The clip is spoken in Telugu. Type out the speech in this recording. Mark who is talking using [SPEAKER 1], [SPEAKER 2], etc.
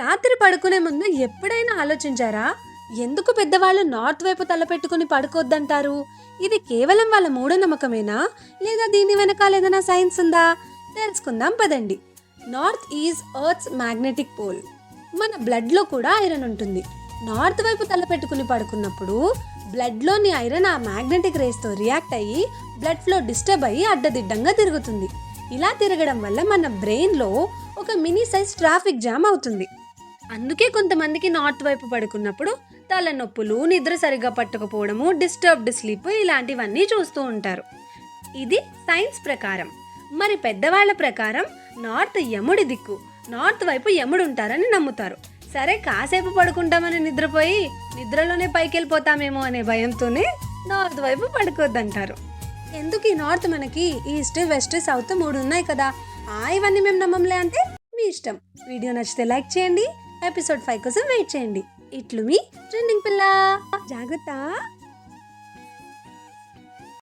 [SPEAKER 1] రాత్రి పడుకునే ముందు ఎప్పుడైనా ఆలోచించారా? ఎందుకు పెద్దవాళ్ళు నార్త్ వైపు తలపెట్టుకుని పడుకోవద్దంటారు? ఇది కేవలం వాళ్ళ మూఢనమ్మకమేనా, లేదా దీని వెనకాల ఏదైనా సైన్స్ ఉందా? తెలుసుకుందాం పదండి. North is earth's magnetic pole. మన బ్లడ్లో కూడా ఐరన్ ఉంటుంది. నార్త్ వైపు తలపెట్టుకుని పడుకున్నప్పుడు బ్లడ్లోని ఐరన్ ఆ మ్యాగ్నెటిక్ రేస్తో రియాక్ట్ అయ్యి బ్లడ్ ఫ్లో డిస్టర్బ్ అయ్యి అడ్డదిడ్డంగా తిరుగుతుంది. ఇలా తిరగడం వల్ల మన బ్రెయిన్లో ఒక మినీ సైజ్ ట్రాఫిక్ జామ్ అవుతుంది. అందుకే కొంతమందికి నార్త్ వైపు పడుకున్నప్పుడు తలనొప్పులు, నిద్ర సరిగా పట్టకపోవడము, డిస్టర్బ్డ్ స్లీప్ ఇలాంటివన్నీ చూస్తూ ఉంటారు. ఇది సైన్స్ ప్రకారం. మరి పెద్దవాళ్ళ ప్రకారం నార్త్ యముడి దిక్కు, నార్త్ వైపు యముడు ఉంటారని నమ్ముతారు. సరే, కాసేపు పడుకుంటామని నిద్రపోయి నిద్రలోనే పైకి వెళ్ళిపోతామేమో అనే భయంతోనే నార్త్ వైపు పడుకోవద్దంటారు. ఎందుకు ఈ నార్త్? మనకి ఈస్ట్, వెస్ట్, సౌత్ 3 ఉన్నాయి కదా. ఇవన్నీ మేము నమ్మంలే అంటే మీ ఇష్టం. వీడియో నచ్చితే లైక్ చేయండి. ఎపిసోడ్ 5 కోసం వెయిట్ చేయండి. ఇట్లు మీ ట్రెండింగ్ పిల్ల. జాగ్రత్త.